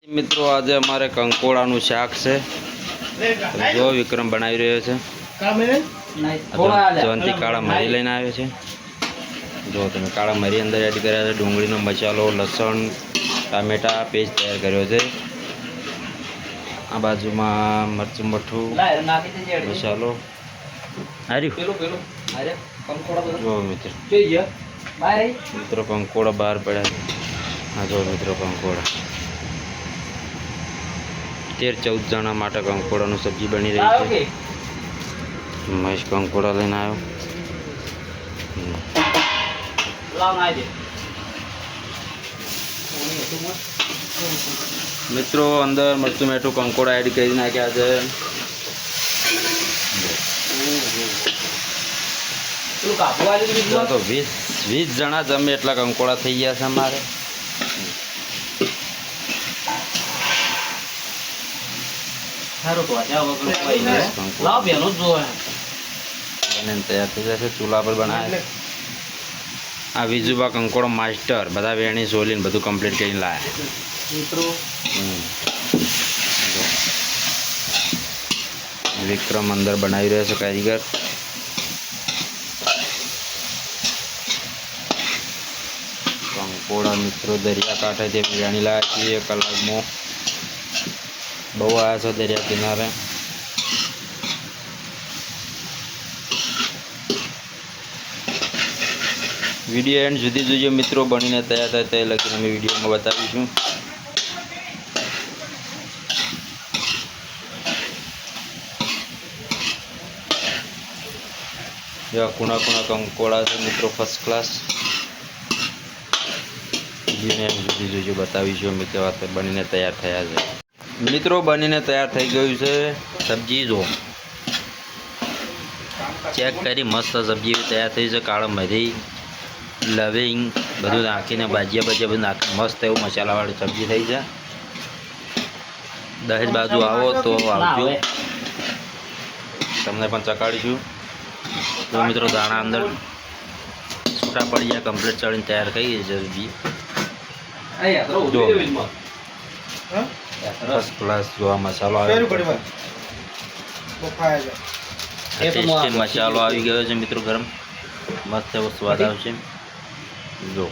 મિત્રો આજે અમારે કંકોડાનું શાક છે। જો વિક્રમ બનાવી રહ્યો છે। જવંતી કાળા મરી લઈને આવ્યો છે। જો તમે કાળા મરી અંદર એડ કર્યા છે। ડુંગળીનો મસાલો, લસણ, ટામેટા પેસ્ટ તૈયાર કર્યો છે। આ બાજુમાં મરચું મઠું મસાલો જો મિત્રો કંકોડા બહાર પડ્યા છે। હા જો મિત્રો કંકોડા 13-14 જણા માટે કંકોડાનું સબ્જી બની રહી છે। મહેશ કંકોડા લઈને આવ્યો। મિત્રો અંદર મરચું મીઠું કંકોડા એડ કરી નાખ્યા છે। તો 20 જણા જમે એટલા કંકોડા થઈ ગયા છે અમારે। તૈયાર થઈ જશે। ચૂલા પર બનાવે આ વિજુબા કંકોડો માસ્ટર બધા વેણી સોલીને બધું કમ્પ્લીટ કરીને લાયા। વિક્રમ અંદર બનાવી રહ્યો છે કારીગર। કંકોડા મિત્રો દરિયાકાંઠેથી વેણી લાવ્યા છીએ। કલાકમાં બહુ આવ્યા છે દરિયા કિનારે। વિડીયો એન્ડ સુધી જોજો મિત્રો। બનીને તૈયાર થાય તે લગીને અમે વિડીયોમાં બતાવીશું। જેવા કુણા કંકોડા છે મિત્રો ફર્સ્ટ ક્લાસ। વિડીયોને એન્ડ સુધી જોજો બતાવીશું અમે કેવા બનીને તૈયાર થયા છે। મિત્રો બનીને તૈયાર થઈ ગયું છે। સબ્જી જો ચેક કરી મસ્ત સબ્જી તૈયાર થઈ છે। કાળો મરી, લવિંગ બધું નાખીને ભાજીયા બધું નાખી મસ્ત એવું મસાલાવાળી સબ્જી થઈ છે। દહેજ બાજુ આવો તો આવજો, તમને પણ ચકાડીશું। તો મિત્રો દાણા અંદર છૂટા પડી જાય કમ્પ્લીટ ચડીને તૈયાર થઈ ગઈ છે સબ્જી। જો ફર્સ્ટ ક્લાસ જોવા મસાલો આવ્યો, ટેસ્ટી મસાલો આવી ગયો છે મિત્રો ગરમ, મસ્ત એવો સ્વાદ આવશે। જો